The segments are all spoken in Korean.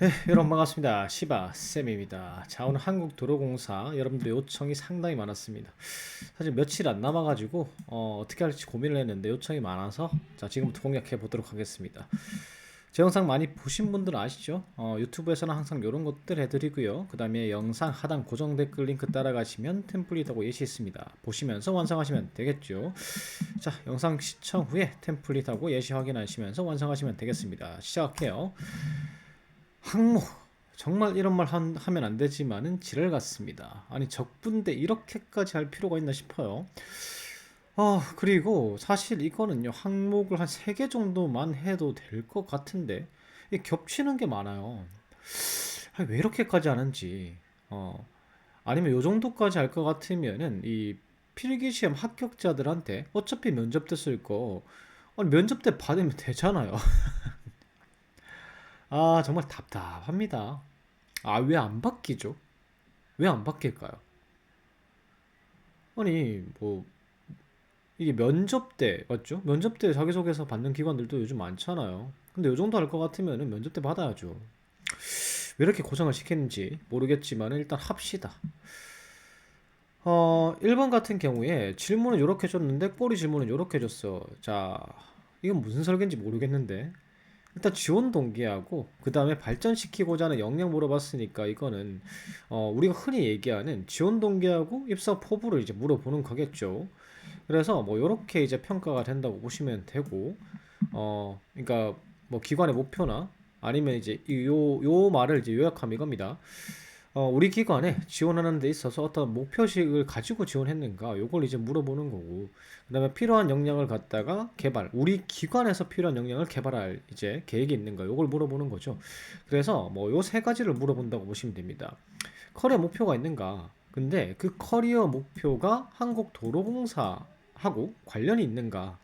네, 여러분 반갑습니다. 시바쌤입니다. 자, 오늘 한국도로공사 여러분들 요청이 상당히 많았습니다. 사실 며칠 안 남아가지고 어떻게 할지 고민을 했는데 요청이 많아서 자, 지금부터 공략해 보도록 하겠습니다. 제 영상 많이 보신 분들은 아시죠? 유튜브에서는 항상 이런 것들 해드리고요. 그 다음에 영상 하단 고정 댓글 링크 따라가시면 템플릿하고 예시 있습니다. 보시면서 완성하시면 되겠죠. 자, 영상 시청 후에 템플릿하고 예시 확인하시면서 완성하시면 되겠습니다. 시작할게요. 항목 정말 이런 말 하면 안 되지만은 지랄 같습니다. 아니 적분데 이렇게까지 할 필요가 있나 싶어요. 그리고 사실 이거는요 항목을 한 3개 정도만 해도 될 것 같은데 겹치는 게 많아요. 아니, 왜 이렇게까지 하는지 아니면 요 정도까지 할 것 같으면은 이 필기시험 합격자들한테 어차피 면접 때 쓸 거 아니 면접 때 받으면 되잖아요. 아 정말 답답합니다. 아, 왜 안 바뀌죠? 왜 안 바뀔까요? 아니, 뭐, 이게 면접 때, 맞죠? 면접 때 자기소개서 받는 기관들도 요즘 많잖아요. 근데 요 정도 할 것 같으면 면접 때 받아야죠. 왜 이렇게 고정을 시켰는지 모르겠지만 일단 합시다. 1번 같은 경우에 질문은 이렇게 줬는데 꼬리 질문은 이렇게 줬어. 자, 이건 무슨 설계인지 모르겠는데. 일단 지원 동기하고 그 다음에 발전시키고자 하는 역량 물어봤으니까 이거는 우리가 흔히 얘기하는 지원 동기하고 입사 포부를 이제 물어보는 거겠죠. 그래서 뭐 이렇게 이제 평가가 된다고 보시면 되고 그러니까 뭐 기관의 목표나 아니면 이제 요 말을 이제 요약하면 이겁니다. 우리 기관에 지원하는 데 있어서 어떤 목표식을 가지고 지원했는가 요걸 이제 물어보는 거고 그다음에 필요한 역량을 갖다가 개발 우리 기관에서 필요한 역량을 개발할 이제 계획이 있는가 요걸 물어보는 거죠. 그래서 뭐 요 세 가지를 물어본다고 보시면 됩니다. 커리어 목표가 있는가, 근데 그 커리어 목표가 한국도로공사하고 관련이 있는가,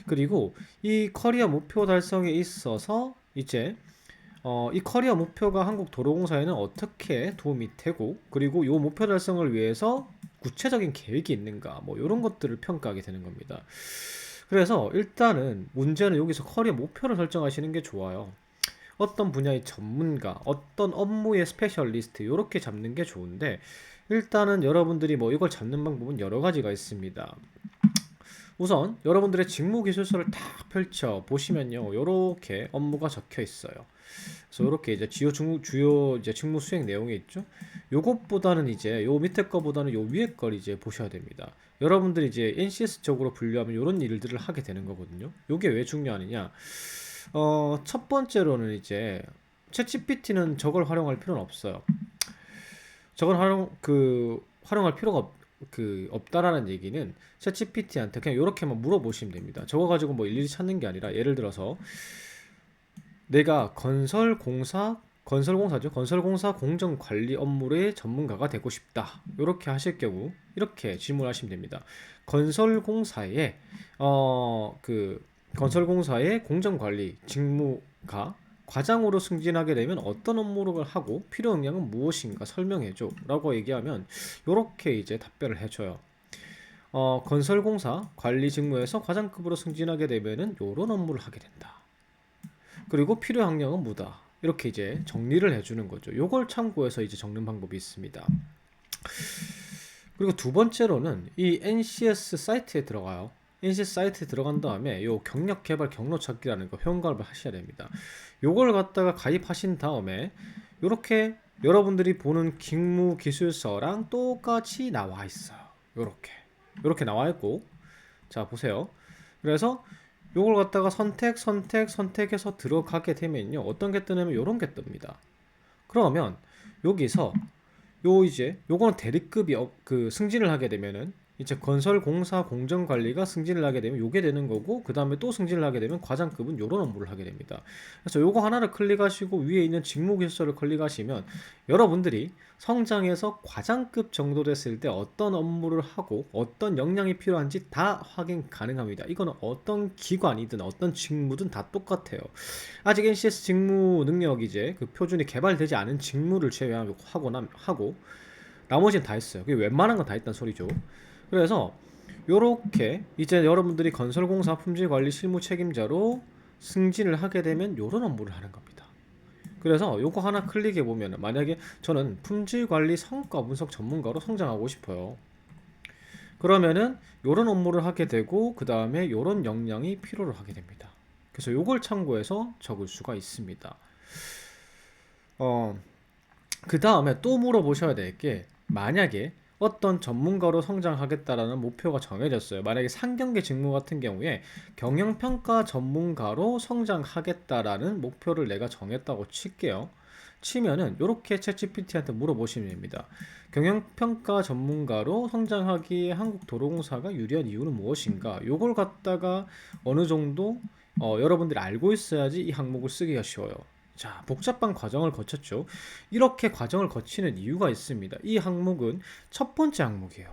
그리고 이 커리어 목표 달성에 있어서 이제 이 커리어 목표가 한국도로공사에는 어떻게 도움이 되고 그리고 이 목표 달성을 위해서 구체적인 계획이 있는가 뭐 이런 것들을 평가하게 되는 겁니다. 그래서 일단은 문제는 여기서 커리어 목표를 설정하시는 게 좋아요. 어떤 분야의 전문가, 어떤 업무의 스페셜리스트 이렇게 잡는 게 좋은데 일단은 여러분들이 뭐 이걸 잡는 방법은 여러 가지가 있습니다. 우선 여러분들의 직무 기술서를 딱 펼쳐 보시면요, 이렇게 업무가 적혀 있어요. 그래서 이렇게 이제 주요 이제 직무 수행 내용이 있죠. 요것보다는 이제 요 밑에 거보다는 요 위에 걸 이제 보셔야 됩니다. 여러분들이 이제 NCS 쪽으로 분류하면 이런 일들을 하게 되는 거거든요. 요게 왜 중요하느냐? 첫 번째로는 이제 챗GPT는 저걸 활용할 필요는 없어요. 저걸 활용할 필요가 없다라는 얘기는 챗GPT한테 그냥 이렇게만 물어보시면 됩니다. 저거 가지고 뭐 일일이 찾는 게 아니라 예를 들어서 내가 건설공사죠. 건설공사 공정관리 업무의 전문가가 되고 싶다. 이렇게 하실 경우 이렇게 질문하시면 됩니다. 건설공사의 건설공사의 공정관리 직무가 과장으로 승진하게 되면 어떤 업무를 하고 필요 역량은 무엇인가 설명해줘 라고 얘기하면 이렇게 이제 답변을 해줘요. 건설공사 관리 직무에서 과장급으로 승진하게 되면은 이런 업무를 하게 된다. 그리고 필요 학력은 무다. 이렇게 이제 정리를 해주는 거죠. 요걸 참고해서 이제 적는 방법이 있습니다. 그리고 두 번째로는 이 NCS 사이트에 들어가요. NCS 사이트에 들어간 다음에 요 경력 개발 경로 찾기라는 거 회원가입을 하셔야 됩니다. 요걸 갖다가 가입하신 다음에 요렇게 여러분들이 보는 직무 기술서랑 똑같이 나와 있어요. 요렇게 나와 있고, 자 보세요. 그래서 요걸 갖다가 선택해서 들어가게 되면요, 어떤 게 뜨냐면 요런 게 뜹니다. 그러면 여기서 이제 요거는 대리급이 승진을 하게 되면은 이제 건설공사 공정관리가 승진을 하게 되면 요게 되는 거고, 그 다음에 또 승진을 하게 되면 과장급은 요런 업무를 하게 됩니다. 그래서 요거 하나를 클릭하시고 위에 있는 직무기술서를 클릭하시면 여러분들이 성장해서 과장급 정도 됐을 때 어떤 업무를 하고 어떤 역량이 필요한지 다 확인 가능합니다. 이거는 어떤 기관이든 어떤 직무든 다 똑같아요. 아직 NCS 직무 능력 이제 그 표준이 개발되지 않은 직무를 제외하고 나머지는 다 했어요. 그게 웬만한 건 다 했단 소리죠. 그래서 요렇게 이제 여러분들이 건설공사 품질관리 실무 책임자로 승진을 하게 되면 요런 업무를 하는 겁니다. 그래서 요거 하나 클릭해 보면 만약에 저는 품질관리 성과 분석 전문가로 성장하고 싶어요. 그러면은 요런 업무를 하게 되고 그 다음에 요런 역량이 필요로 하게 됩니다. 그래서 요걸 참고해서 적을 수가 있습니다. 어, 그 다음에 또 물어보셔야 될 게 만약에 어떤 전문가로 성장하겠다라는 목표가 정해졌어요. 만약에 상경계 직무 같은 경우에 경영평가 전문가로 성장하겠다라는 목표를 내가 정했다고 칠게요. 치면은 이렇게 챗GPT한테 물어보시면 됩니다. 경영평가 전문가로 성장하기에 한국도로공사가 유리한 이유는 무엇인가? 요걸 갖다가 어느 정도 여러분들이 알고 있어야지 이 항목을 쓰기가 쉬워요. 자, 복잡한 과정을 거쳤죠. 이렇게 과정을 거치는 이유가 있습니다. 이 항목은 첫 번째 항목이에요.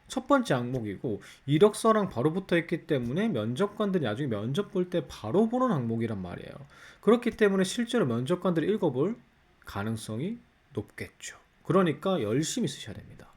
첫 번째 항목이고 이력서랑 바로 붙어 있기 때문에 면접관들이 나중에 면접 볼 때 바로 보는 항목이란 말이에요. 그렇기 때문에 실제로 면접관들이 읽어볼 가능성이 높겠죠. 그러니까 열심히 쓰셔야 됩니다.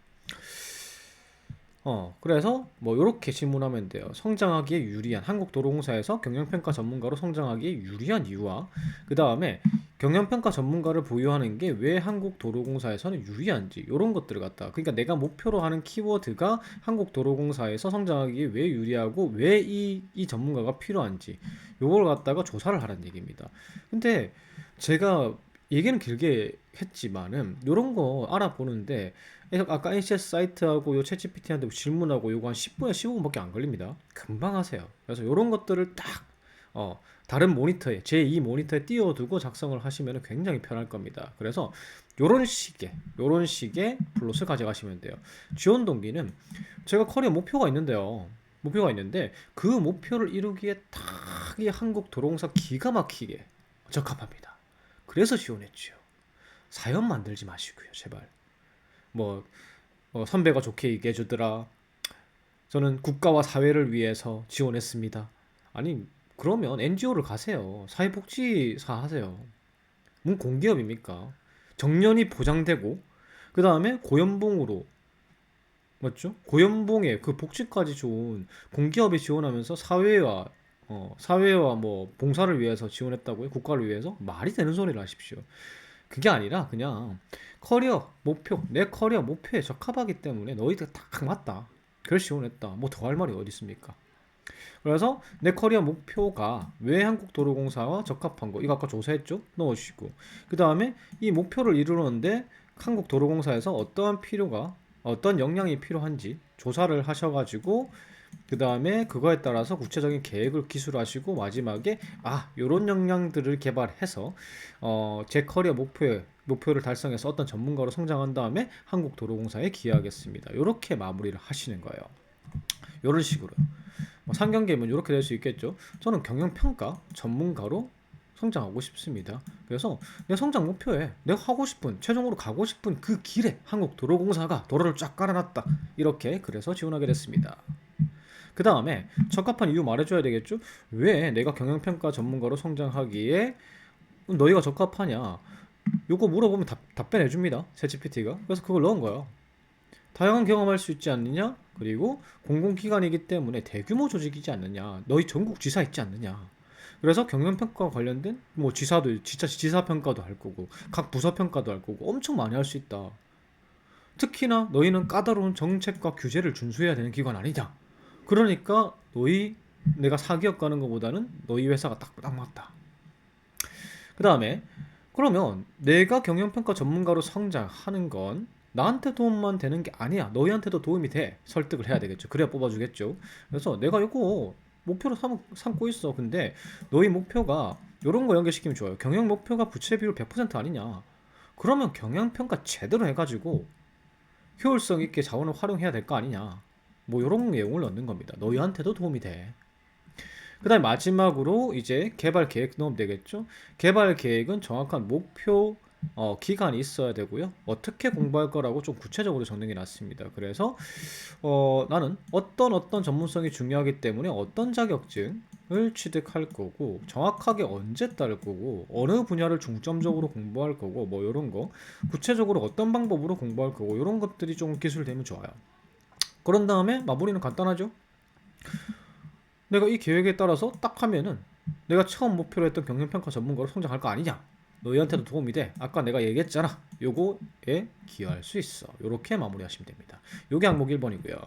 그래서 뭐 이렇게 질문하면 돼요. 성장하기에 유리한 한국도로공사에서 경영평가 전문가로 성장하기에 유리한 이유와 그 다음에 경영평가 전문가를 보유하는 게 왜 한국도로공사에서는 유리한지 이런 것들을 갖다 그러니까 내가 목표로 하는 키워드가 한국도로공사에서 성장하기에 왜 유리하고 왜 이 전문가가 필요한지 요걸 갖다가 조사를 하라는 얘기입니다. 근데 제가 얘기는 길게 했지만은 이런 거 알아보는데 아까 NCS 사이트하고 요 챗GPT한테 질문하고 요거 한 10분에 15분밖에 안 걸립니다. 금방 하세요. 그래서 이런 것들을 딱 다른 모니터에 제2 모니터에 띄워두고 작성을 하시면 굉장히 편할 겁니다. 그래서 요런 식의 플롯을 가져가시면 돼요. 지원 동기는 제가 커리어 목표가 있는데요. 목표가 있는데 그 목표를 이루기에 딱 이 한국도로공사 기가 막히게 적합합니다. 그래서 지원했죠. 사연 만들지 마시고요, 제발. 뭐 선배가 좋게 얘기해 주더라. 저는 국가와 사회를 위해서 지원했습니다. 아니 그러면 NGO를 가세요. 사회복지사 하세요. 뭔 공기업입니까? 정년이 보장되고 그 다음에 고연봉으로 맞죠? 고연봉에 그 복지까지 좋은 공기업이 지원하면서 사회와 뭐 봉사를 위해서 지원했다고요? 국가를 위해서? 말이 되는 소리를 하십시오. 그게 아니라 그냥 커리어 목표 내 커리어 목표에 적합하기 때문에 너희들 딱 맞다 그래서 지원했다 뭐 더 할 말이 어디 있습니까. 그래서 내 커리어 목표가 왜 한국도로공사와 적합한 거 이거 아까 조사했죠 넣어주시고 그 다음에 이 목표를 이루는데 한국도로공사에서 어떤 역량이 필요한지 조사를 하셔가지고 그 다음에 그거에 따라서 구체적인 계획을 기술하시고 마지막에 요런 역량들을 개발해서 제 커리어 목표를 달성해서 어떤 전문가로 성장한 다음에 한국도로공사에 기여하겠습니다. 이렇게 마무리를 하시는 거예요. 이런 식으로 상경계면 이렇게 될 수 있겠죠. 저는 경영평가 전문가로 성장하고 싶습니다. 그래서 내 성장 목표에 내가 하고 싶은 최종으로 가고 싶은 그 길에 한국도로공사가 도로를 쫙 깔아놨다. 이렇게 그래서 지원하게 됐습니다. 그 다음에 적합한 이유 말해줘야 되겠죠? 왜 내가 경영평가 전문가로 성장하기에 너희가 적합하냐? 요거 물어보면 답변해줍니다. 챗GPT가. 그래서 그걸 넣은 거예요. 다양한 경험할 수 있지 않느냐? 그리고 공공기관이기 때문에 대규모 조직이지 않느냐? 너희 전국 지사 있지 않느냐? 그래서 경영평가와 관련된 뭐 지사도 진짜 지사평가도 할 거고 각 부서평가도 할 거고 엄청 많이 할 수 있다. 특히나 너희는 까다로운 정책과 규제를 준수해야 되는 기관 아니냐? 그러니까 내가 사기업 가는 것보다는 너희 회사가 딱 맞다. 그 다음에 그러면 내가 경영평가 전문가로 성장하는 건 나한테 도움만 되는 게 아니야. 너희한테도 도움이 돼. 설득을 해야 되겠죠. 그래야 뽑아주겠죠. 그래서 내가 이거 목표로 삼고 있어. 근데 너희 목표가 이런 거 연결시키면 좋아요. 경영 목표가 부채 비율 100% 아니냐. 그러면 경영평가 제대로 해가지고 효율성 있게 자원을 활용해야 될 거 아니냐. 뭐 이런 내용을 넣는 겁니다. 너희한테도 도움이 돼. 그 다음에 마지막으로 이제 개발 계획 넣으면 되겠죠. 개발 계획은 정확한 목표 기간이 있어야 되고요. 어떻게 공부할 거라고 좀 구체적으로 적는 게 낫습니다. 그래서 나는 어떤 전문성이 중요하기 때문에 어떤 자격증을 취득할 거고 정확하게 언제 딸 거고 어느 분야를 중점적으로 공부할 거고 뭐 이런 거 구체적으로 어떤 방법으로 공부할 거고 이런 것들이 좀 기술되면 좋아요. 그런 다음에 마무리는 간단하죠. 내가 이 계획에 따라서 딱 하면은 내가 처음 목표로 했던 경영평가 전문가로 성장할 거 아니냐. 너희한테도 도움이 돼. 아까 내가 얘기했잖아. 요거에 기여할 수 있어. 요렇게 마무리하시면 됩니다. 요게 항목 1번이고요.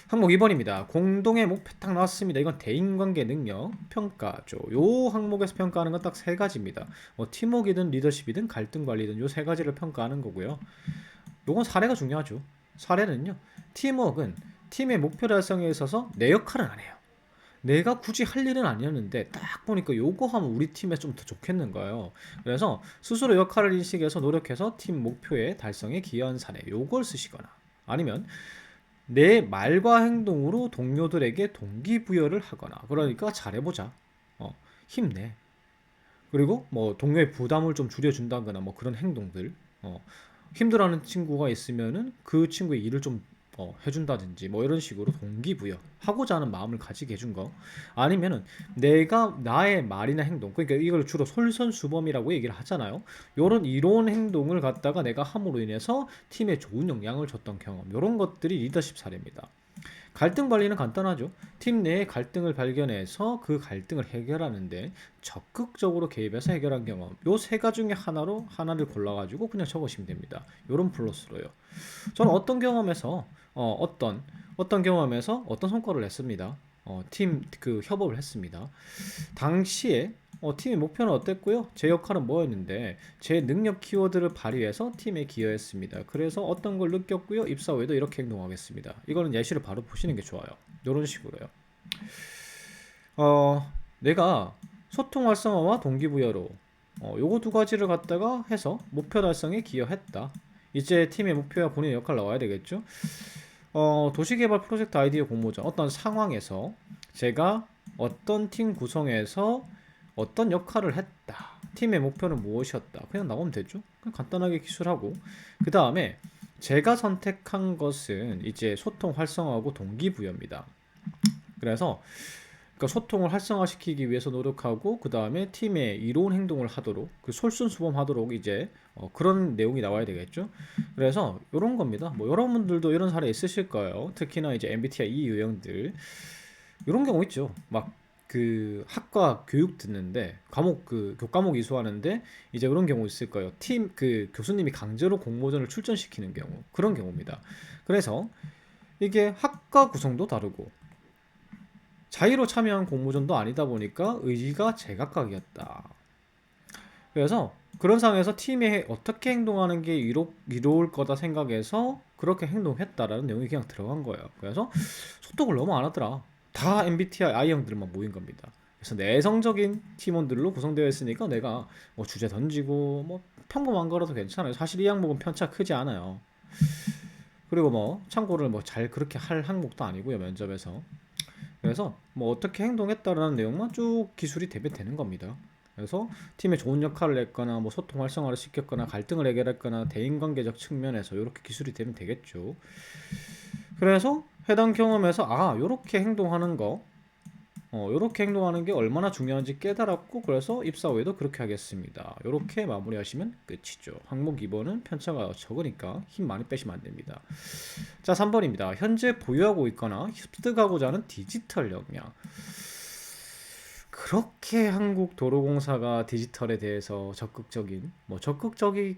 항목 2번입니다. 공동의 목표 딱 나왔습니다. 이건 대인관계 능력 평가죠. 요 항목에서 평가하는 건 딱 세 가지입니다. 뭐 팀워크이든 리더십이든 갈등 관리든 요 세 가지를 평가하는 거고요. 요건 사례가 중요하죠. 사례는요. 팀워크는 팀의 목표 달성에 있어서 내 역할은 안 해요. 내가 굳이 할 일은 아니었는데 딱 보니까 요거 하면 우리 팀에 좀 더 좋겠는 거예요. 그래서 스스로 역할을 인식해서 노력해서 팀 목표의 달성에 기여한 사례 요걸 쓰시거나 아니면 내 말과 행동으로 동료들에게 동기부여를 하거나 그러니까 잘해보자. 힘내. 그리고 뭐 동료의 부담을 좀 줄여준다거나 뭐 그런 행동들. 힘들어하는 친구가 있으면은 그 친구의 일을 좀 해준다든지 뭐 이런 식으로 동기부여 하고자 하는 마음을 가지게 해준 거 아니면은 내가 나의 말이나 행동 그러니까 이걸 주로 솔선수범이라고 얘기를 하잖아요. 요런 이런 행동을 갖다가 내가 함으로 인해서 팀에 좋은 영향을 줬던 경험 요런 것들이 리더십 사례입니다. 갈등 관리는 간단하죠. 팀 내의 갈등을 발견해서 그 갈등을 해결하는데 적극적으로 개입해서 해결한 경험. 요 세 가지 중에 하나를 골라가지고 그냥 적으시면 됩니다. 요런 플러스로요. 저는 어떤 경험에서 어떤 경험에서 어떤 성과를 냈습니다. 팀 그 협업을 했습니다. 당시에 팀의 목표는 어땠고요? 제 역할은 뭐였는데 제 능력 키워드를 발휘해서 팀에 기여했습니다. 그래서 어떤 걸 느꼈고요? 입사 후에도 이렇게 행동하겠습니다. 이거는 예시를 바로 보시는 게 좋아요. 이런 식으로요. 내가 소통 활성화와 동기부여로 요거 두 가지를 갖다가 해서 목표 달성에 기여했다. 이제 팀의 목표와 본인의 역할 나와야 되겠죠? 도시개발 프로젝트 아이디어 공모전 어떤 상황에서 제가 어떤 팀 구성에서 어떤 역할을 했다. 팀의 목표는 무엇이었다. 그냥 나오면 되죠. 그냥 간단하게 기술하고 그 다음에 제가 선택한 것은 이제 소통 활성화하고 동기부여입니다. 그래서 그러니까 소통을 활성화시키기 위해서 노력하고 그 다음에 팀의 이로운 행동을 하도록 그 솔선수범하도록 이제 그런 내용이 나와야 되겠죠. 그래서 이런 겁니다. 뭐 여러분들도 이런 사례 있으실 거예요. 특히나 이제 MBTI 이 유형들 이런 경우 있죠. 막 그 학과 교육 듣는데 과목 그 교과목 이수하는데 이제 이런 경우 있을 거예요. 팀 그 교수님이 강제로 공모전을 출전시키는 경우 그런 경우입니다. 그래서 이게 학과 구성도 다르고 자의로 참여한 공모전도 아니다 보니까 의지가 제각각이었다. 그래서 그런 상황에서 팀에 어떻게 행동하는 게 이로울 거다 생각해서 그렇게 행동했다라는 내용이 그냥 들어간 거예요. 그래서 소통을 너무 안 하더라. 다 MBTI I형들만 모인 겁니다. 그래서 내성적인 팀원들로 구성되어 있으니까 내가 뭐 주제 던지고 뭐 평범한 거라도 괜찮아요. 사실 이 항목은 편차 크지 않아요. 그리고 뭐 참고를 뭐 잘 그렇게 할 항목도 아니고요 면접에서. 그래서 뭐 어떻게 행동했다라는 내용만 쭉 기술이 대비되는 겁니다. 그래서 팀에 좋은 역할을 했거나 뭐 소통 활성화를 시켰거나 갈등을 해결했거나 대인관계적 측면에서 이렇게 기술이 되면 되겠죠. 그래서 해당 경험에서 요렇게 행동하는 거 요렇게 행동하는 게 얼마나 중요한지 깨달았고 그래서 입사 후에도 그렇게 하겠습니다. 요렇게 마무리하시면 끝이죠. 항목 2번은 편차가 적으니까 힘 많이 빼시면 안 됩니다. 자, 3번입니다. 현재 보유하고 있거나 습득하고자 하는 디지털 역량. 그렇게 한국도로공사가 디지털에 대해서 적극적이라고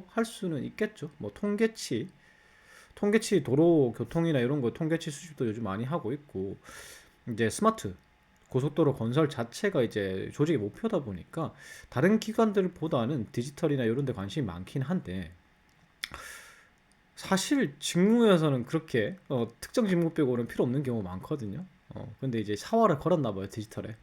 할 수는 있겠죠. 뭐 통계치 도로 교통이나 이런 거 통계치 수집도 요즘 많이 하고 있고 이제 스마트 고속도로 건설 자체가 이제 조직의 목표다 보니까 다른 기관들보다는 디지털이나 이런 데 관심이 많긴 한데 사실 직무에서는 그렇게 특정 직무 빼고는 필요 없는 경우가 많거든요. 근데 이제 사활을 걸었나 봐요 디지털에.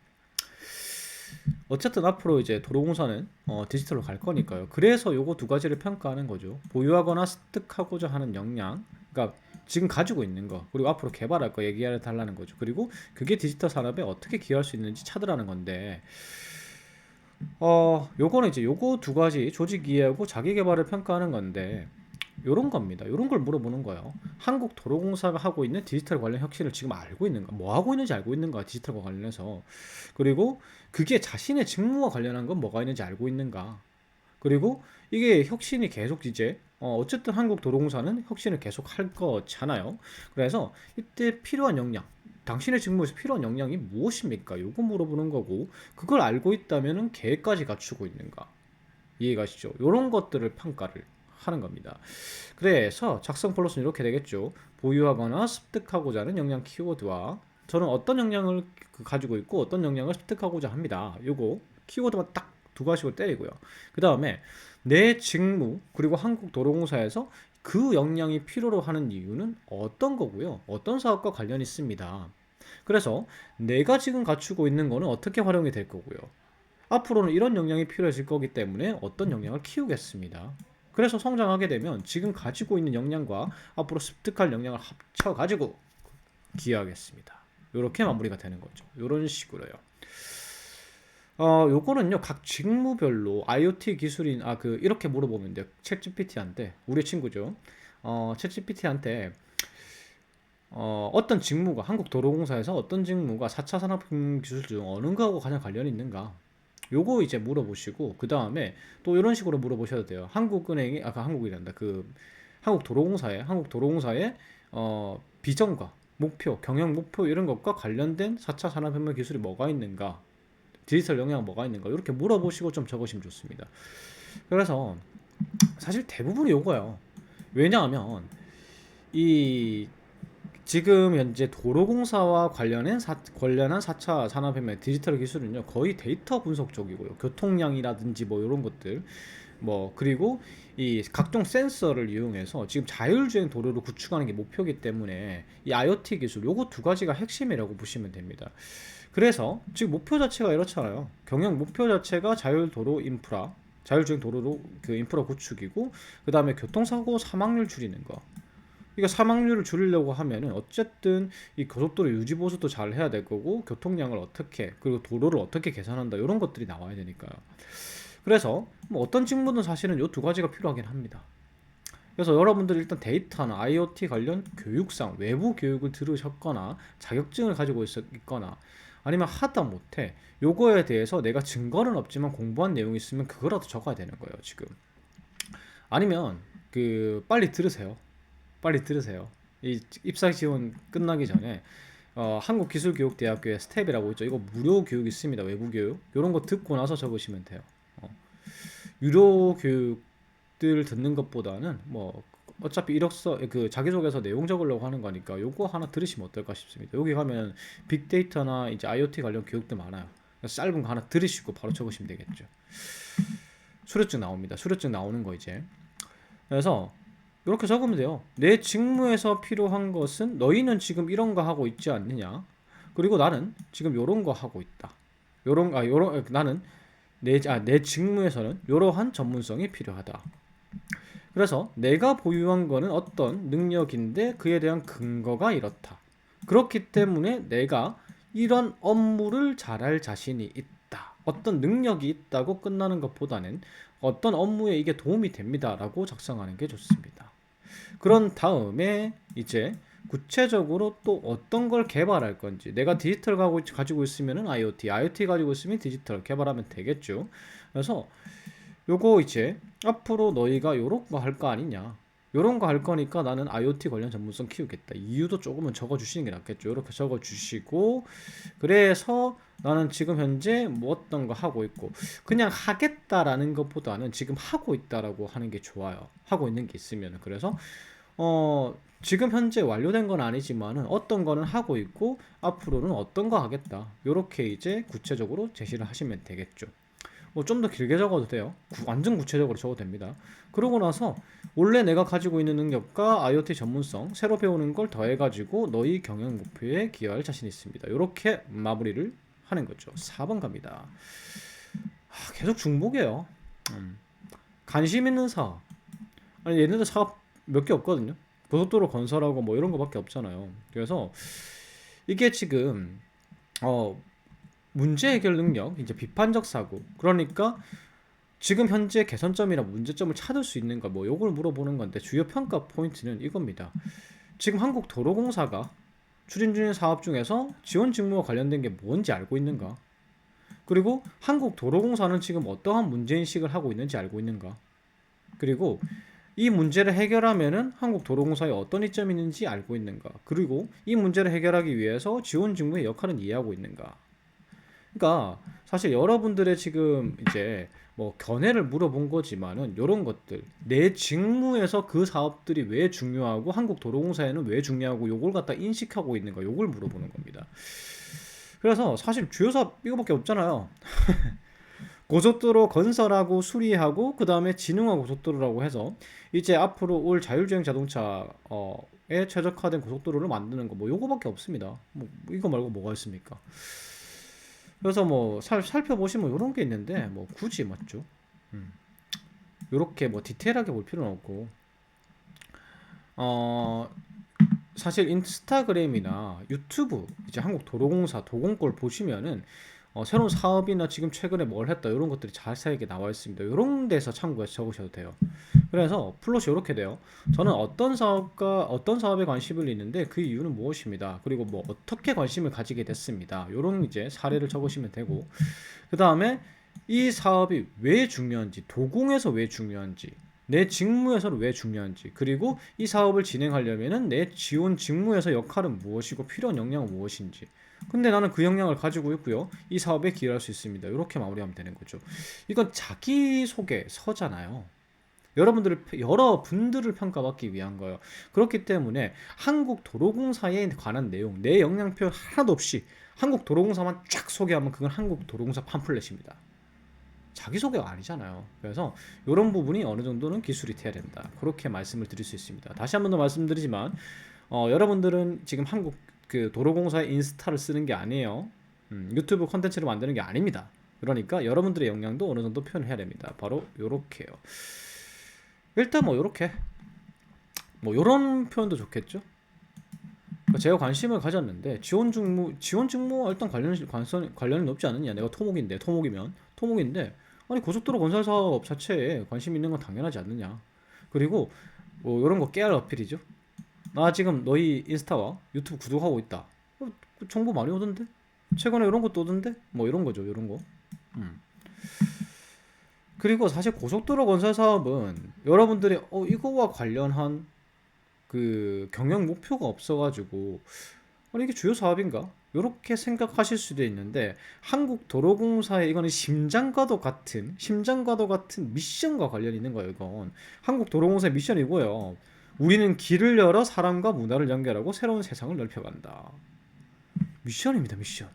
어쨌든 앞으로 이제 도로공사는 디지털로 갈 거니까요. 그래서 요거 두 가지를 평가하는 거죠. 보유하거나 습득하고자 하는 역량, 그러니까 지금 가지고 있는 거, 그리고 앞으로 개발할 거 얘기해 달라는 거죠. 그리고 그게 디지털 산업에 어떻게 기여할 수 있는지 찾으라는 건데, 요거는 이제 요거 두 가지 조직 이해하고 자기 개발을 평가하는 건데, 요런 겁니다. 요런 걸 물어보는 거예요. 한국도로공사가 하고 있는 디지털 관련 혁신을 지금 알고 있는가? 뭐 하고 있는지 알고 있는가? 디지털과 관련해서. 그리고 그게 자신의 직무와 관련한 건 뭐가 있는지 알고 있는가? 그리고 이게 혁신이 계속 이제 어쨌든 한국도로공사는 혁신을 계속 할 거잖아요. 그래서 이때 필요한 역량, 당신의 직무에서 필요한 역량이 무엇입니까? 요거 물어보는 거고, 그걸 알고 있다면은 계획까지 갖추고 있는가? 이해가시죠? 요런 것들을 평가를 하는 겁니다. 그래서 작성 플러스는 이렇게 되겠죠. 보유하거나 습득하고자 하는 역량 키워드와 저는 어떤 역량을 가지고 있고 어떤 역량을 습득하고자 합니다. 요거 키워드만 딱 두 가지로 때리고요. 그 다음에 내 직무 그리고 한국도로공사에서 그 역량이 필요로 하는 이유는 어떤 거고요. 어떤 사업과 관련이 있습니다. 그래서 내가 지금 갖추고 있는 거는 어떻게 활용이 될 거고요. 앞으로는 이런 역량이 필요해질 거기 때문에 어떤 역량을 키우겠습니다. 그래서 성장하게 되면 지금 가지고 있는 역량과 앞으로 습득할 역량을 합쳐가지고 기여하겠습니다. 이렇게 마무리가 되는 거죠. 이런 식으로요. 요거는요 각 직무별로 IoT 기술인 이렇게 물어보면 돼요. 챗GPT한테 우리 친구죠. 챗GPT한테 어떤 직무가 한국도로공사에서 어떤 직무가 4차 산업혁명 기술 중 어느 거하고 가장 관련이 있는가? 요거 이제 물어보시고 그 다음에 또 이런 식으로 물어보셔도 돼요. 한국은행이 한국이란다. 한국도로공사의 비전과 목표, 경영 목표 이런 것과 관련된 4차 산업혁명 기술이 뭐가 있는가? 디지털 역량 뭐가 있는가? 이렇게 물어보시고 좀 적으시면 좋습니다. 그래서 사실 대부분이 요거예요. 왜냐하면 이 지금 현재 도로공사와 관련한 4차 산업혁명 디지털 기술은요 거의 데이터 분석 쪽이고요. 교통량이라든지 뭐 이런 것들 그리고 이 각종 센서를 이용해서 지금 자율주행 도로를 구축하는 게 목표이기 때문에 이 IoT 기술 요거 두 가지가 핵심이라고 보시면 됩니다. 그래서 지금 목표 자체가 이렇잖아요. 경영 목표 자체가 자율주행 도로로 그 인프라 구축이고 그 다음에 교통사고 사망률 줄이는 거. 그러니까 사망률을 줄이려고 하면은 어쨌든 이 고속도로 유지 보수도 잘 해야 될 거고 교통량을 어떻게 그리고 도로를 어떻게 개선한다 이런 것들이 나와야 되니까요. 그래서 어떤 직무든 사실은 이 두 가지가 필요하긴 합니다. 그래서 여러분들이 일단 데이터나 IoT 관련 교육상 외부 교육을 들으셨거나 자격증을 가지고 있거나 아니면 하다못해 요거에 대해서 내가 증거는 없지만 공부한 내용이 있으면 그거라도 적어야 되는 거예요 지금. 아니면 빨리 들으세요. 빨리 들으세요. 이 입사 지원 끝나기 전에 한국기술교육대학교의 스텝이라고 있죠. 이거 무료 교육 있습니다. 외부 교육. 이런 거 듣고 나서 적으시면 돼요. 유료 교육들 듣는 것보다는 어차피 이력서 자기소개서 내용 적으려고 하는 거니까 요거 하나 들으시면 어떨까 싶습니다. 여기 가면 빅데이터나 이제 IoT 관련 교육도 많아요. 짧은 거 하나 들으시고 바로 적으시면 되겠죠. 수료증 나옵니다. 수료증 나오는 거 이제. 그래서 이렇게 적으면 돼요. 내 직무에서 필요한 것은 너희는 지금 이런 거 하고 있지 않느냐? 그리고 나는 지금 요런 거 하고 있다. 나는 내 직무에서는 이러한 전문성이 필요하다. 그래서 내가 보유한 거는 어떤 능력인데 그에 대한 근거가 이렇다. 그렇기 때문에 내가 이런 업무를 잘할 자신이 있다. 어떤 능력이 있다고 끝나는 것보다는 어떤 업무에 이게 도움이 됩니다라고 작성하는 게 좋습니다. 그런 다음에 이제 구체적으로 또 어떤 걸 개발할 건지 내가 디지털 가지고 있으면 IoT 가지고 있으면 디지털 개발하면 되겠죠. 그래서 요거 이제 앞으로 너희가 요런 거 할 거 아니냐 요런 거 할 거니까 나는 IoT 관련 전문성 키우겠다 이유도 조금은 적어주시는 게 낫겠죠. 이렇게 적어주시고 그래서 나는 지금 현재 어떤 거 하고 있고 그냥 하겠다라는 것보다는 지금 하고 있다라고 하는 게 좋아요. 하고 있는 게 있으면 그래서 지금 현재 완료된 건 아니지만은 어떤 거는 하고 있고 앞으로는 어떤 거 하겠다 요렇게 이제 구체적으로 제시를 하시면 되겠죠. 좀 더 길게 적어도 돼요. 완전 구체적으로 적어도 됩니다. 그러고 나서 원래 내가 가지고 있는 능력과 IoT 전문성 새로 배우는 걸 더해가지고 너희 경영 목표에 기여할 자신 있습니다. 이렇게 마무리를 하는 거죠. 4번 갑니다. 계속 중복이에요. 관심 있는 사업. 아니 얘네들 사업 몇 개 없거든요. 고속도로 건설하고 이런 거밖에 없잖아요. 그래서 이게 지금 문제 해결 능력, 이제 비판적 사고. 그러니까 지금 현재 개선점이나 문제점을 찾을 수 있는가 요걸 물어보는 건데 주요 평가 포인트는 이겁니다. 지금 한국도로공사가 추진 중인 사업 중에서 지원 직무와 관련된 게 뭔지 알고 있는가? 그리고 한국도로공사는 지금 어떠한 문제인식을 하고 있는지 알고 있는가? 그리고 이 문제를 해결하면은 한국도로공사에 어떤 이점이 있는지 알고 있는가? 그리고 이 문제를 해결하기 위해서 지원직무의 역할은 이해하고 있는가? 그러니까 사실 여러분들의 지금 이제 뭐 견해를 물어본 거지만은 이런 것들 내 직무에서 그 사업들이 왜 중요하고 한국도로공사에는 왜 중요하고 요걸 갖다 인식하고 있는가 요걸 물어보는 겁니다. 그래서 사실 주요 사업 이거밖에 없잖아요. 고속도로 건설하고 수리하고 그 다음에 진흥화 고속도로라고 해서 이제 앞으로 올 자율주행 자동차에 최적화된 고속도로를 만드는 거 뭐 요거밖에 없습니다. 뭐 이거 말고 뭐가 있습니까? 그래서 뭐 살펴보시면 이런 게 있는데 뭐 굳이 맞죠? 음. 요렇게 뭐 디테일하게 볼 필요는 없고 어 사실 인스타그램이나 유튜브 이제 한국도로공사 도공걸 보시면은 새로운 사업이나 지금 최근에 뭘 했다 이런 것들이 자세하게 나와 있습니다. 이런 데서 참고해서 적으셔도 돼요. 그래서 플롯이 이렇게 돼요. 저는 어떤 사업에 관심을 있는데 그 이유는 무엇입니다. 그리고 뭐 어떻게 관심을 가지게 됐습니다. 이런 이제 사례를 적으시면 되고 그 다음에 이 사업이 왜 중요한지, 도공에서 왜 중요한지, 내 직무에서는 왜 중요한지, 그리고 이 사업을 진행하려면은 내 지원 직무에서 역할은 무엇이고 필요한 역량은 무엇인지. 근데 나는 그 역량을 가지고 있고요. 이 사업에 기여할 수 있습니다. 이렇게 마무리하면 되는 거죠. 이건 자기소개서잖아요. 여러 분들을 평가받기 위한 거예요. 그렇기 때문에 한국도로공사에 관한 내용, 내 역량표 하나도 없이 한국도로공사만 쫙 소개하면 그건 한국도로공사 팜플렛입니다. 자기소개가 아니잖아요. 그래서 이런 부분이 어느 정도는 기술이 돼야 된다. 그렇게 말씀을 드릴 수 있습니다. 다시 한 번 더 말씀드리지만 여러분들은 지금 한국 그 도로공사의 인스타를 쓰는 게 아니에요. 유튜브 콘텐츠를 만드는 게 아닙니다. 그러니까 여러분들의 역량도 어느 정도 표현해야 됩니다. 바로 요렇게요. 일단 뭐 요렇게 뭐 요런 표현도 좋겠죠. 그러니까 제가 관심을 가졌는데 지원 직무 일단 관련이 높지 않느냐. 내가 토목인데 아니 고속도로 건설 사업 자체에 관심 있는 건 당연하지 않느냐. 그리고 뭐 이런 거 깨알 어필이죠. 나 지금 너희 인스타와 유튜브 구독하고 있다. 그 정보 많이 오던데? 최근에 이런 것도 오던데? 뭐 이런 거죠. 이런 거. 음. 그리고 사실 고속도로 건설 사업은 여러분들이 이거와 관련한 그 경영 목표가 없어가지고 아니 이게 주요 사업인가? 이렇게 생각하실 수도 있는데 한국도로공사의 이거는 심장과도 같은 미션과 관련 있는 거예요. 이건 한국도로공사의 미션이고요. 우리는 길을 열어 사람과 문화를 연결하고 새로운 세상을 넓혀간다. 미션입니다. 미션.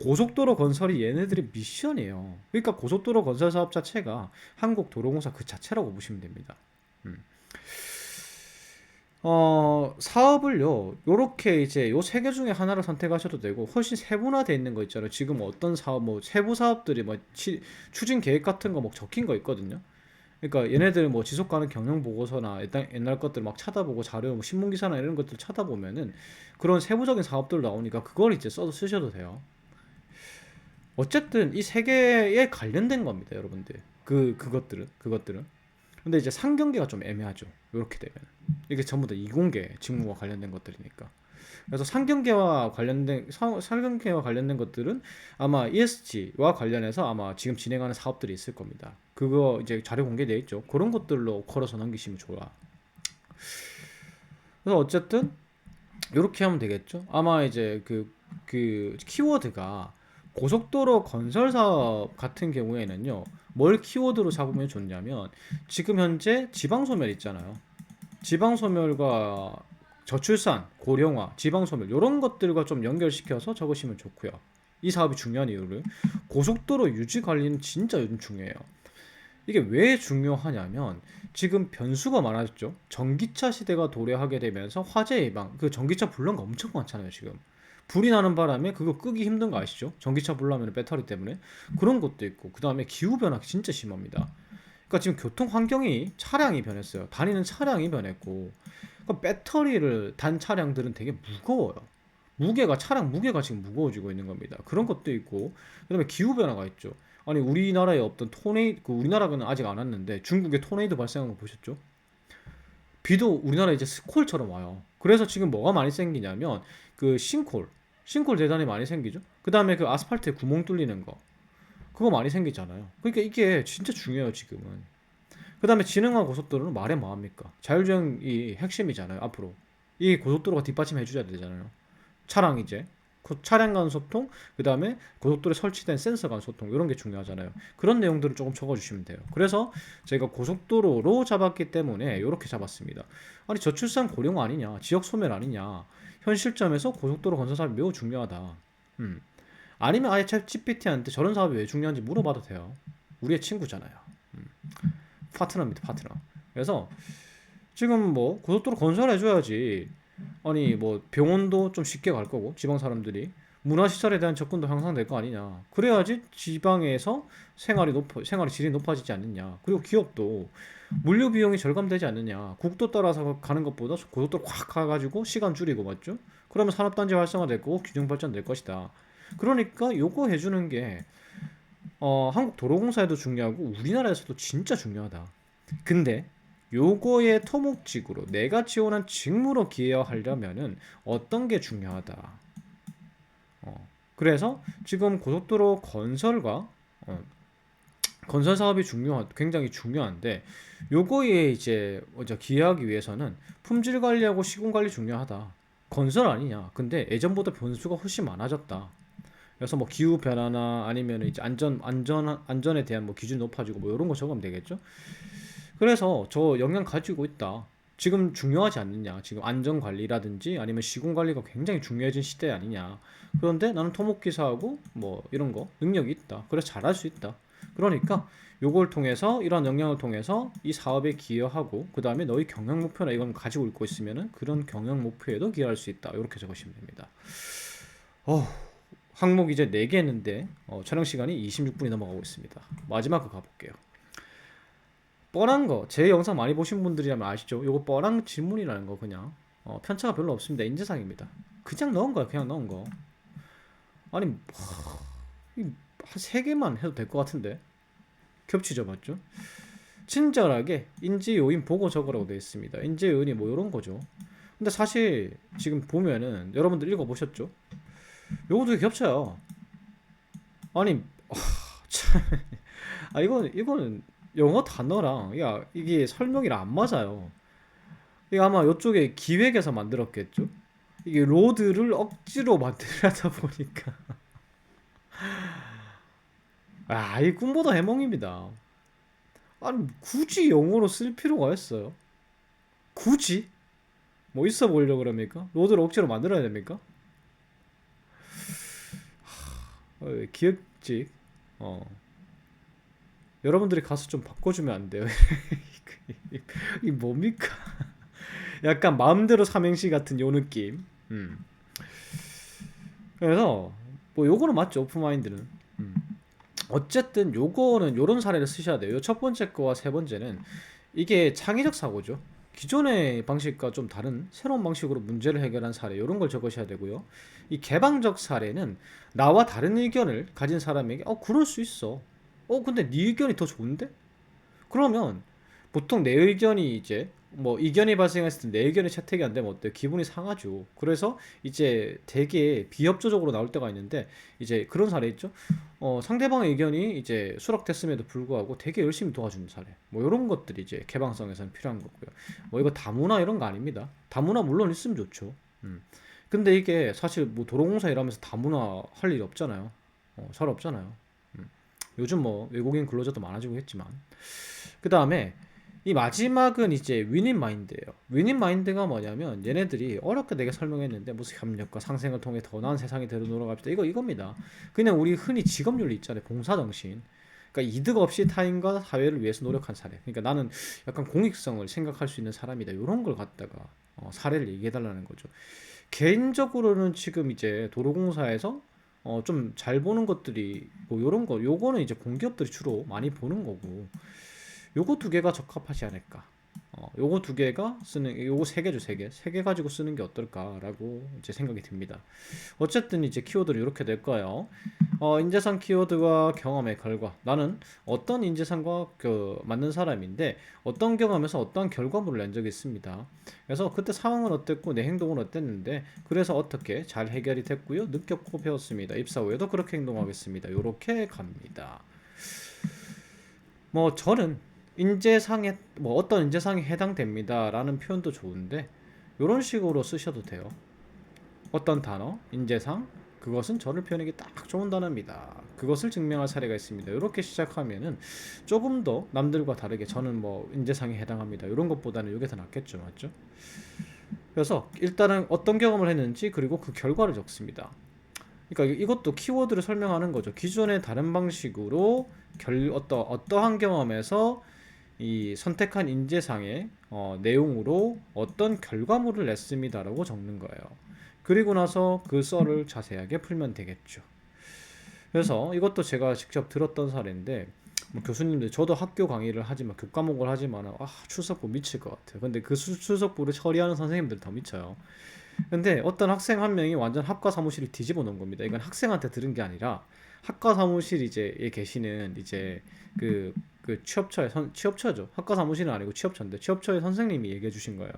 고속도로 건설이 얘네들의 미션이에요. 그러니까 고속도로 건설 사업 자체가 한국도로공사 그 자체라고 보시면 됩니다. 음. 사업을요, 요렇게 이제 요 세 개 중에 하나를 선택하셔도 되고, 훨씬 세분화되어 있는 거 있잖아요. 지금 어떤 사업, 뭐, 세부 사업들이 뭐, 추진 계획 같은 거 뭐 적힌 거 있거든요. 그러니까 얘네들 뭐 지속 가능 경영 보고서나 옛날 것들 막 찾아보고 자료, 뭐 신문 기사나 이런 것들 찾아보면은 그런 세부적인 사업들 나오니까 그걸 이제 써서 쓰셔도 돼요. 어쨌든 이 세 개에 관련된 겁니다, 여러분들. 그것들은. 근데 이제 상경계가 좀 애매하죠. 이렇게 되면 이게 전부 다 이공계 직무와 관련된 것들이니까. 그래서 상경계와 관련된 것들은 아마 ESG와 관련해서 아마 지금 진행하는 사업들이 있을 겁니다. 그거 이제 자료 공개되어 있죠. 그런 것들로 걸어서 넘기시면 좋아. 그래서 어쨌든 이렇게 하면 되겠죠. 아마 이제 그 키워드가 고속도로 건설 사업 같은 경우에는요. 뭘 키워드로 잡으면 좋냐면 지금 현재 지방소멸 있잖아요. 지방소멸과 저출산, 고령화, 지방소멸 이런 것들과 좀 연결시켜서 적으시면 좋고요. 이 사업이 중요한 이유를 고속도로 유지 관리는 진짜 요즘 중요해요. 이게 왜 중요하냐면 지금 변수가 많아졌죠. 전기차 시대가 도래하게 되면서 화재 예방, 그 전기차 불난 거 엄청 많잖아요, 지금. 불이 나는 바람에 그거 끄기 힘든 거 아시죠? 전기차 불나면 배터리 때문에 그런 것도 있고 그 다음에 기후 변화 진짜 심합니다. 그러니까 지금 교통 환경이 차량이 변했어요. 다니는 차량이 변했고 그러니까 배터리를 단 차량들은 되게 무거워요. 차량 무게가 지금 무거워지고 있는 겁니다. 그런 것도 있고 그다음에 기후 변화가 있죠. 아니 우리나라에 없던 그 우리나라는 아직 안 왔는데 중국에 토네이도 발생한 거 보셨죠? 비도 우리나라에 이제 스콜처럼 와요. 그래서 지금 뭐가 많이 생기냐면 그 싱콜 대단히 많이 생기죠. 그 다음에 그 아스팔트에 구멍 뚫리는 거 그거 많이 생기잖아요. 그러니까 이게 진짜 중요해요 지금은. 그 다음에 지능화 고속도로는 말해 뭐합니까? 자율주행이 핵심이잖아요. 앞으로 이 고속도로가 뒷받침해 줘야 되잖아요. 차량 이제 그 차량 간 소통, 그 다음에 고속도로에 설치된 센서 간 소통 이런 게 중요하잖아요. 그런 내용들을 조금 적어주시면 돼요. 그래서 제가 고속도로로 잡았기 때문에 이렇게 잡았습니다. 아니 저출산 고령 아니냐, 지역 소멸 아니냐. 현 시점에서 고속도로 건설 사업이 매우 중요하다. 음. 아니면 아예 챗 GPT한테 저런 사업이 왜 중요한지 물어봐도 돼요. 우리의 친구잖아요. 음. 파트너입니다, 파트너. 그래서 지금 뭐 고속도로 건설해줘야지. 아니 뭐 병원도 좀 쉽게 갈 거고 지방 사람들이 문화시설에 대한 접근도 향상될 거 아니냐. 그래야지 지방에서 생활의 질이 높아지지 않느냐. 그리고 기업도 물류 비용이 절감되지 않느냐. 국도 따라서 가는 것보다 고속도로 확 가가지고 시간 줄이고 맞죠? 그러면 산업단지 활성화될 거고 균형 발전될 것이다. 그러니까 요거 해주는 게 한국 도로공사에도 중요하고 우리나라에서도 진짜 중요하다. 근데 요거의 토목직으로 내가 지원한 직무로 기여하려면은 어떤 게 중요하다. 그래서 지금 고속도로 건설과 건설 사업이 굉장히 중요한데 요거에 이제 기여하기 위해서는 품질 관리하고 시공 관리 중요하다. 건설 아니냐. 근데 예전보다 변수가 훨씬 많아졌다. 그래서 뭐 기후 변화나 아니면 이제 안전에 대한 뭐 기준이 높아지고 뭐 이런 거 적으면 되겠죠. 그래서 저 역량 가지고 있다. 지금 중요하지 않느냐. 지금 안전 관리라든지 아니면 시공 관리가 굉장히 중요해진 시대 아니냐. 그런데 나는 토목기사하고 뭐 이런 거 능력이 있다. 그래서 잘할 수 있다. 그러니까 요걸 통해서 이런 역량을 통해서 이 사업에 기여하고 그 다음에 너희 경영 목표나 이건 가지고 있고 있으면은 그런 경영 목표에도 기여할 수 있다. 이렇게 적으시면 됩니다. 어, 항목 이제 4개 했는데 촬영 시간이 26분이 넘어가고 있습니다. 마지막 거 가볼게요. 뻔한 거, 제 영상 많이 보신 분들이라면 아시죠? 요거 뻔한 질문이라는 거 그냥 편차가 별로 없습니다. 인재상입니다. 그냥 넣은 거야, 그냥 넣은 거. 아니 한 3개만 해도 될 것 같은데 겹치죠, 맞죠? 친절하게 인지 요인 보고 적으라고 되어 있습니다. 인지 요인이 뭐 이런 거죠. 근데 사실 지금 보면은 여러분들 읽어보셨죠? 요거 되게 겹쳐요. 아니 참, 이거는 영어 단어랑 이게 설명이랑 안 맞아요. 이게 아마 이쪽에 기획에서 만들었겠죠. 이게 로드를 억지로 만들려다 보니까 이 꿈보다 해몽입니다. 아니 굳이 영어로 쓸 필요가 있어요? 굳이? 뭐 있어 보이려고 그럽니까? 로드를 억지로 만들어야 됩니까? 기획직 어 여러분들이 가서 좀 바꿔주면 안 돼요? 이 뭡니까? 약간 마음대로 삼행시 같은 요 느낌. 그래서 뭐 요거는 맞죠, 오픈마인드는. 음. 어쨌든 요거는 요런 사례를 쓰셔야 돼요. 요 첫 번째 거와 세 번째는 이게 창의적 사고죠. 기존의 방식과 좀 다른 새로운 방식으로 문제를 해결한 사례 이런 걸 적으셔야 되고요. 이 개방적 사례는 나와 다른 의견을 가진 사람에게 그럴 수 있어. 근데 네 의견이 더 좋은데? 그러면 보통 내 의견이 이제 뭐 이견이 발생했을 때 내 의견이 채택이 안 되면 어때요? 기분이 상하죠. 그래서 이제 되게 비협조적으로 나올 때가 있는데 이제 그런 사례 있죠. 상대방의 의견이 이제 수락됐음에도 불구하고 되게 열심히 도와주는 사례. 뭐 이런 것들이 이제 개방성에서는 필요한 거고요. 뭐 이거 다문화 이런 거 아닙니다. 다문화 물론 있으면 좋죠. 근데 이게 사실 뭐 도로공사 일하면서 다문화 할 일이 없잖아요. 잘 없잖아요. 음. 요즘 뭐 외국인 근로자도 많아지고 했지만 그 다음에 이 마지막은 이제 윈인 마인드예요. 윈인 마인드가 뭐냐면 얘네들이 어렵게 내가 설명했는데 무슨 협력과 상생을 통해 더 나은 세상이 되도록 합시다. 이겁니다. 그냥 우리 흔히 직업윤리 있잖아요. 봉사정신. 그러니까 이득 없이 타인과 사회를 위해서 노력한 사례. 그러니까 나는 약간 공익성을 생각할 수 있는 사람이다. 이런 걸 갖다가 사례를 얘기해달라는 거죠. 개인적으로는 지금 이제 도로공사에서 좀 잘 보는 것들이 뭐 요런 거 요거는 이제 공기업들이 주로 많이 보는 거고 요거 두 개가 적합하지 않을까. 요거 두 개가 요거 세 개죠, 세 개. 세 개 가지고 쓰는 게 어떨까라고 이제 생각이 듭니다. 어쨌든 이제 키워드를 이렇게 낼 거예요. 인재상 키워드와 경험의 결과. 나는 어떤 인재상과 맞는 사람인데 어떤 경험에서 어떤 결과물을 낸 적이 있습니다. 그래서 그때 상황은 어땠고 내 행동은 어땠는데 그래서 어떻게 잘 해결이 됐고요. 느꼈고 배웠습니다. 입사 후에도 그렇게 행동하겠습니다. 요렇게 갑니다. 뭐 저는 인재상에 뭐 어떤 인재상에 해당됩니다라는 표현도 좋은데 이런 식으로 쓰셔도 돼요. 어떤 단어, 인재상, 그것은 저를 표현하기 딱 좋은 단어입니다. 그것을 증명할 사례가 있습니다. 이렇게 시작하면은 조금 더 남들과 다르게 저는 뭐 인재상에 해당합니다. 이런 것보다는 이게 더 낫겠죠, 맞죠? 그래서 일단은 어떤 경험을 했는지 그리고 그 결과를 적습니다. 그러니까 이것도 키워드를 설명하는 거죠. 기존의 다른 방식으로 어떠한 경험에서 이 선택한 인재상의 내용으로 어떤 결과물을 냈습니다라고 적는 거예요. 그리고 나서 그 썰을 자세하게 풀면 되겠죠. 그래서 이것도 제가 직접 들었던 사례인데 뭐 교수님들 저도 학교 강의를 하지만 교과목을 하지만 출석부 미칠 것 같아요. 근데 그 출석부를 처리하는 선생님들 더 미쳐요. 근데 어떤 학생 한 명이 완전 학과 사무실을 뒤집어 놓은 겁니다. 이건 학생한테 들은 게 아니라 학과 사무실 이제에 계시는 이제 그 취업처죠. 학과 사무실은 아니고 취업처인데 취업처의 선생님이 얘기해 주신 거예요.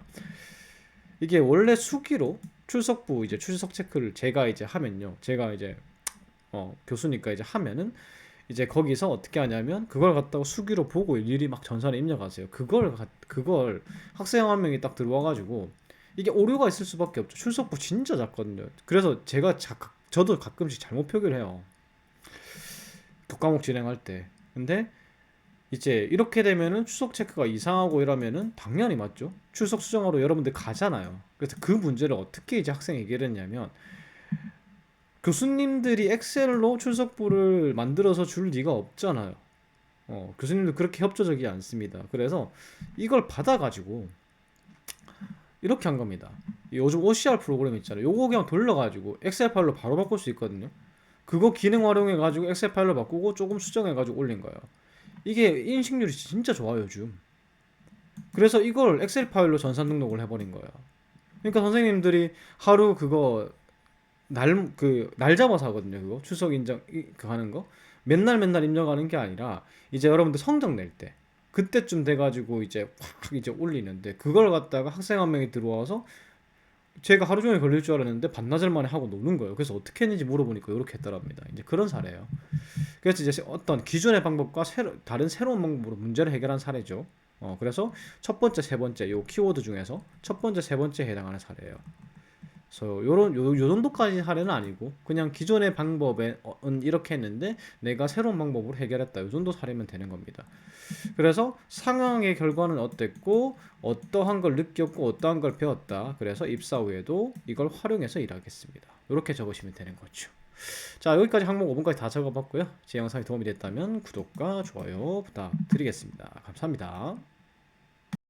이게 원래 수기로 출석부 이제 출석 체크를 제가 이제 하면요. 제가 이제 교수니까 이제 하면은 이제 거기서 어떻게 하냐면 그걸 갖다가 수기로 보고 일일이 막 전산에 입력하세요. 그걸 학생 한 명이 딱 들어와 가지고 이게 오류가 있을 수밖에 없죠. 출석부 진짜 작거든요. 그래서 저도 가끔씩 잘못 표기를 해요. 교과목 진행할 때. 근데 이제 이렇게 되면은 출석 체크가 이상하고 이러면은 당연히 맞죠. 출석 수정하러 여러분들 가잖아요. 그래서 그 문제를 어떻게 이제 학생이 얘기를 했냐면 교수님들이 엑셀로 출석부를 만들어서 줄 리가 없잖아요. 교수님들 그렇게 협조적이 않습니다. 그래서 이걸 받아가지고 이렇게 한 겁니다. 요즘 OCR 프로그램 있잖아요. 요거 그냥 돌려가지고 엑셀 파일로 바로 바꿀 수 있거든요. 그거 기능 활용해가지고 엑셀 파일로 바꾸고 조금 수정해가지고 올린 거예요. 이게 인식률이 진짜 좋아요, 요즘. 그래서 이걸 엑셀 파일로 전산 등록을 해버린 거예요. 그러니까 선생님들이 하루 그거 날 잡아서 하거든요. 그거 출석 인정 그 하는 거 맨날 맨날 입력하는 게 아니라 이제 여러분들 성적 낼 때 그때쯤 돼가지고 이제 확 이제 올리는데 그걸 갖다가 학생 한 명이 들어와서 제가 하루 종일 걸릴 줄 알았는데 반나절 만에 하고 노는 거예요. 그래서 어떻게 했는지 물어보니까 이렇게 했더랍니다. 이제 그런 사례예요. 그래서 이제 어떤 기존의 방법과 다른 새로운 방법으로 문제를 해결한 사례죠. 그래서 첫 번째, 세 번째 요 키워드 중에서 첫 번째, 세 번째에 해당하는 사례예요. 그래서 요 정도까지 사례는 아니고 그냥 기존의 방법은 이렇게 했는데 내가 새로운 방법으로 해결했다. 요 정도 사례면 되는 겁니다. 그래서 상황의 결과는 어땠고 어떠한 걸 느꼈고 어떠한 걸 배웠다. 그래서 입사 후에도 이걸 활용해서 일하겠습니다. 이렇게 적으시면 되는 거죠. 자, 여기까지 항목 5번까지 다 적어봤고요. 제 영상이 도움이 됐다면 구독과 좋아요 부탁드리겠습니다. 감사합니다.